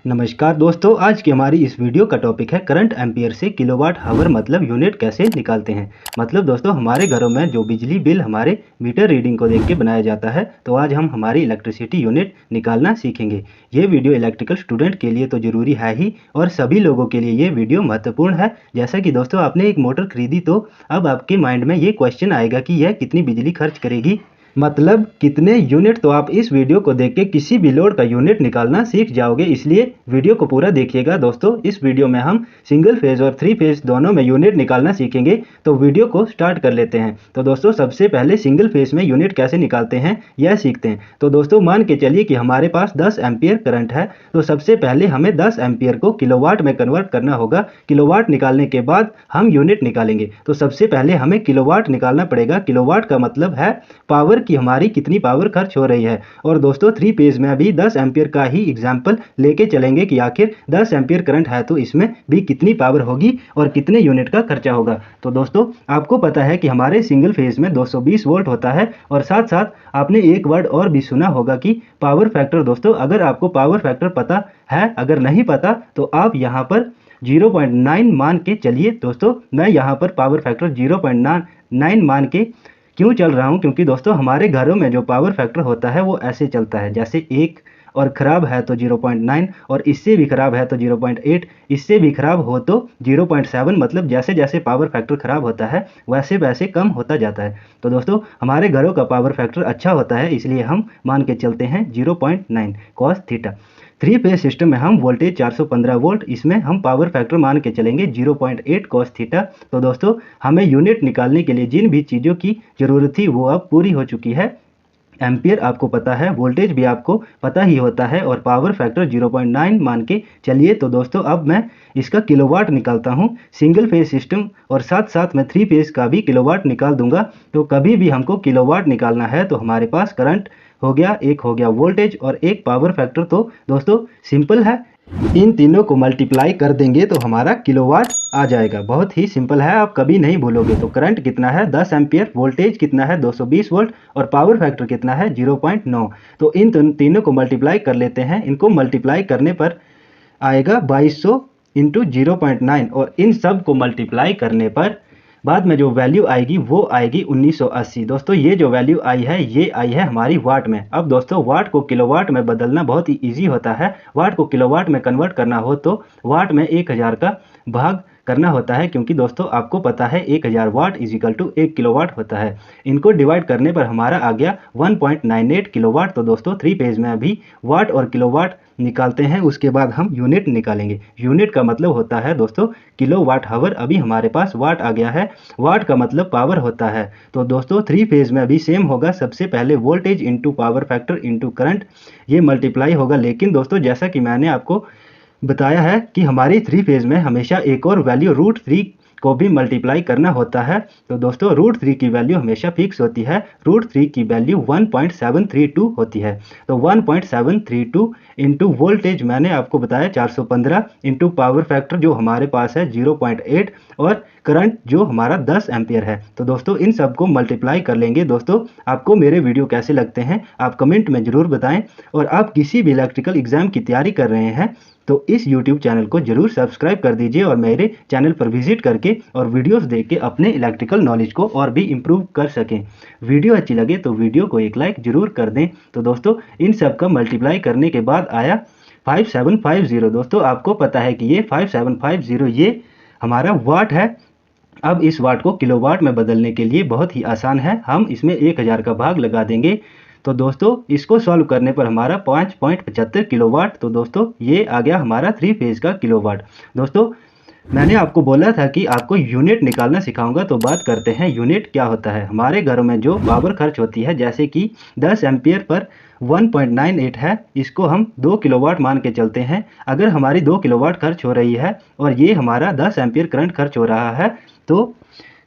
नमस्कार दोस्तों, आज की हमारी इस वीडियो का टॉपिक है करंट एम्पियर से किलोवाट हावर मतलब यूनिट कैसे निकालते हैं। मतलब दोस्तों, हमारे घरों में जो बिजली बिल हमारे मीटर रीडिंग को देख के बनाया जाता है, तो आज हम हमारी इलेक्ट्रिसिटी यूनिट निकालना सीखेंगे। ये वीडियो इलेक्ट्रिकल स्टूडेंट के लिए तो ज़रूरी है ही, और सभी लोगों के लिए ये वीडियो महत्वपूर्ण है। जैसा कि दोस्तों आपने एक मोटर खरीदी, तो अब आपके माइंड में ये क्वेश्चन आएगा कि यह कितनी बिजली खर्च करेगी, मतलब कितने यूनिट। तो आप इस वीडियो को देख के किसी भी लोड का यूनिट निकालना सीख जाओगे, इसलिए वीडियो को पूरा देखिएगा। दोस्तों, इस वीडियो में हम सिंगल फेज और थ्री फेज दोनों में यूनिट निकालना सीखेंगे। तो वीडियो को स्टार्ट कर लेते हैं। तो दोस्तों, सबसे पहले सिंगल फेज में यूनिट कैसे निकालते हैं यह सीखते हैं। तो दोस्तों, मान के चलिए कि हमारे पास 10 एम्पियर करंट है, तो सबसे पहले हमें 10 एम्पियर को किलोवाट में कन्वर्ट करना होगा। किलोवाट निकालने के बाद हम यूनिट निकालेंगे। तो सबसे पहले हमें किलोवाट निकालना पड़ेगा। किलोवाट का मतलब है पावर की हमारी कितनी पावर खर्च हो रही है। और दोस्तों, थ्री फेज में भी 10 एम्पियर का ही एग्जाम्पल लेके चलेंगे कि आखिर 10 एम्पियर करंट है तो इसमें भी कितनी पावर होगी और कितने यूनिट का खर्चा होगा। तो दोस्तों, आपको पता है कि हमारे सिंगल फेज में 220 वोल्ट होता है, और साथ साथ आपने एक वर्ड और भी सुना होगा कि पावर फैक्टर। दोस्तों, अगर आपको पावर फैक्टर पता है, अगर नहीं पता तो आप यहाँ पर 0.9 मान के चलिए। दोस्तों, मैं यहाँ पर पावर फैक्टर 0.9 मान के क्यों चल रहा हूँ, क्योंकि दोस्तों हमारे घरों में जो पावर फैक्टर होता है वो ऐसे चलता है, जैसे 1 और ख़राब है तो 0.9, और इससे भी ख़राब है तो 0.8, इससे भी ख़राब हो तो 0.7। मतलब जैसे जैसे पावर फैक्टर ख़राब होता है वैसे वैसे कम होता जाता है। तो दोस्तों, हमारे घरों का पावर फैक्टर अच्छा होता है, इसलिए हम मान के चलते हैं 0.9 cos theta. Three phase system में हम वोल्टेज 415 वोल्ट, इसमें हम पावर फैक्टर मान के चलेंगे 0.8 कॉस थीटा। तो दोस्तों, हमें यूनिट निकालने के लिए जिन भी चीज़ों की ज़रूरत थी वो अब पूरी हो चुकी है। एम्पियर आपको पता है, वोल्टेज भी आपको पता ही होता है, और पावर फैक्टर 0.9 मान के चलिए। तो दोस्तों, अब मैं इसका किलोवाट निकालता हूं। सिंगल फेज सिस्टम और साथ साथ मैं थ्री फेज का भी किलोवाट निकाल दूंगा। तो कभी भी हमको किलोवाट निकालना है तो हमारे पास करंट हो गया, एक हो गया वोल्टेज और एक पावर फैक्टर। तो दोस्तों, सिंपल है, इन तीनों को मल्टीप्लाई कर देंगे तो हमारा किलोवाट आ जाएगा। बहुत ही सिंपल है, आप कभी नहीं भूलोगे। तो करंट कितना है 10 एम्पियर, वोल्टेज कितना है 220 वोल्ट, और पावर फैक्टर कितना है 0.9। तो इन तीनों को मल्टीप्लाई कर लेते हैं। इनको मल्टीप्लाई करने पर आएगा 2200 इंटू 0.9, और इन सब को मल्टीप्लाई करने पर बाद में जो वैल्यू आएगी वो आएगी 1980। दोस्तों, ये जो वैल्यू आई है ये आई है हमारी वाट में। अब दोस्तों, वाट को किलोवाट में बदलना बहुत ही ईजी होता है। वाट को किलोवाट में कन्वर्ट करना हो तो वाट में 1000 का भाग करना होता है, क्योंकि दोस्तों आपको पता है 1000 वाट इजिकल टू 1 किलोवाट होता है। इनको डिवाइड करने पर हमारा आ गया 1.98 किलोवाट। तो दोस्तों, थ्री फेज में अभी वाट और किलोवाट निकालते हैं, उसके बाद हम यूनिट निकालेंगे। यूनिट का मतलब होता है दोस्तों किलोवाट हावर। अभी हमारे पास वाट आ गया है, वाट का मतलब पावर होता है। तो दोस्तों, थ्री फेज में भी सेम होगा, सबसे पहले voltage into power factor into current, ये मल्टीप्लाई होगा। लेकिन दोस्तों, जैसा कि मैंने आपको बताया है कि हमारी थ्री फेज में हमेशा एक और वैल्यू √3 को भी मल्टीप्लाई करना होता है। तो दोस्तों, √3 की वैल्यू हमेशा फिक्स होती है। √3 की वैल्यू 1.732 होती है। तो 1.732 इंटू वोल्टेज मैंने आपको बताया 415, इंटू पावर फैक्टर जो हमारे पास है 0.8, और करंट जो हमारा 10 एम्पियर है। तो दोस्तों, इन सब को मल्टीप्लाई कर लेंगे। दोस्तों, आपको मेरे वीडियो कैसे लगते हैं आप कमेंट में ज़रूर बताएं, और आप किसी भी इलेक्ट्रिकल एग्जाम की तैयारी कर रहे हैं तो इस YouTube चैनल को जरूर सब्सक्राइब कर दीजिए, और मेरे चैनल पर विजिट करके और वीडियोस देख के अपने इलेक्ट्रिकल नॉलेज को और भी इम्प्रूव कर सकें। वीडियो अच्छी लगे तो वीडियो को एक लाइक जरूर कर दें। तो दोस्तों, इन सब का मल्टीप्लाई करने के बाद आया 5750। दोस्तों, आपको पता है कि ये 5750 ये हमारा वाट है। अब इस वाट को किलोवाट में बदलने के लिए बहुत ही आसान है, हम इसमें 1000 का भाग लगा देंगे। तो दोस्तों, इसको सॉल्व करने पर हमारा 5.75 किलोवाट। तो दोस्तों, ये आ गया हमारा थ्री फेज का किलोवाट। दोस्तों, मैंने आपको बोला था कि आपको यूनिट निकालना सिखाऊंगा, तो बात करते हैं यूनिट क्या होता है। हमारे घरों में जो पावर खर्च होती है, जैसे कि 10 एम्पियर पर 1.98 है, इसको हम 2 किलोवाट मान के चलते हैं। अगर हमारी 2 किलोवाट खर्च हो रही है और ये हमारा 10 एम्पियर करंट खर्च हो रहा है, तो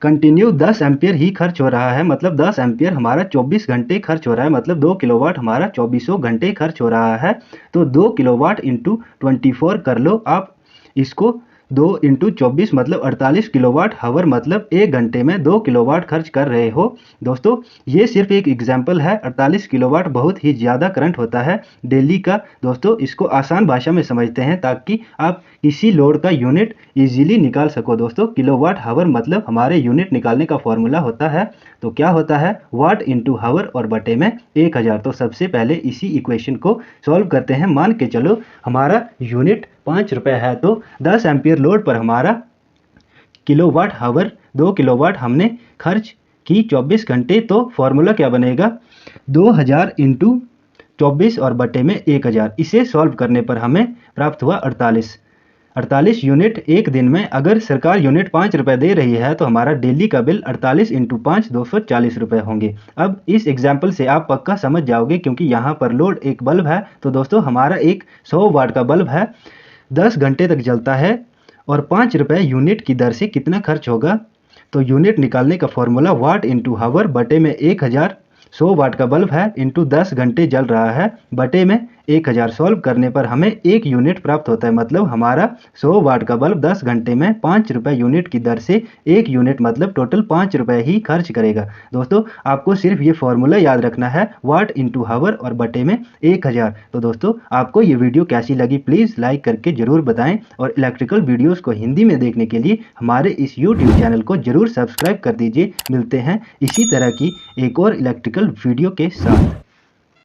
कंटिन्यू 10 एम्पियर ही खर्च हो रहा है। मतलब 10 एम्पियर हमारा 24 घंटे खर्च हो रहा है, मतलब 2 किलोवाट हमारा 24 घंटे खर्च हो रहा है। तो 2 किलोवाट इंटू 24 कर लो आप, इसको 2 इंटू 24 मतलब 48 किलोवाट हावर, मतलब 1 घंटे में 2 किलोवाट खर्च कर रहे हो। दोस्तों ये सिर्फ एक एग्जाम्पल है, 48 किलोवाट बहुत ही ज़्यादा करंट होता है डेली का। दोस्तों इसको आसान भाषा में समझते हैं ताकि आप किसी लोड का यूनिट इजीली निकाल सको। दोस्तों किलोवाट हावर मतलब हमारे यूनिट निकालने का फॉर्मूला होता है, तो क्या होता है वाट इंटू हावर और बटे में 1000। तो सबसे पहले इसी इक्वेशन को सॉल्व करते हैं। मान के चलो हमारा यूनिट 5 रुपये है, तो 10 एम्पियर लोड पर हमारा किलोवाट हावर 2 किलोवाट हमने खर्च की 24 घंटे। तो फॉर्मूला क्या बनेगा 2000 इंटू 24 और बटे में 1000। इसे सॉल्व करने पर हमें प्राप्त हुआ 48 यूनिट एक दिन में। अगर सरकार यूनिट 5 रुपये दे रही है तो हमारा डेली का बिल 48 इंटू 5 240 रुपये होंगे। अब इस एग्जाम्पल से आप पक्का समझ जाओगे, क्योंकि यहाँ पर लोड एक बल्ब है। तो दोस्तों हमारा एक 100 वाट का बल्ब है, 10 घंटे तक जलता है और 5 रुपये यूनिट की दर से कितना खर्च होगा। तो यूनिट निकालने का फॉर्मूला वाट इंटू हावर बटे में 1000। 100 वाट का बल्ब है इंटू 10 घंटे जल रहा है बटे में 1000। सॉल्व करने पर हमें 1 यूनिट प्राप्त होता है, मतलब हमारा 100 वाट का बल्ब 10 घंटे में 5 रुपये यूनिट की दर से 1 यूनिट मतलब टोटल 5 रुपये ही खर्च करेगा। दोस्तों आपको सिर्फ ये फॉर्मूला याद रखना है, वाट इंटू हावर और बटे में 1000। तो दोस्तों आपको ये वीडियो कैसी लगी प्लीज़ लाइक करके ज़रूर बताएं, और इलेक्ट्रिकल वीडियोज़ को हिंदी में देखने के लिए हमारे इस यूट्यूब चैनल को ज़रूर सब्सक्राइब कर दीजिए। मिलते हैं इसी तरह की एक और इलेक्ट्रिकल वीडियो के साथ।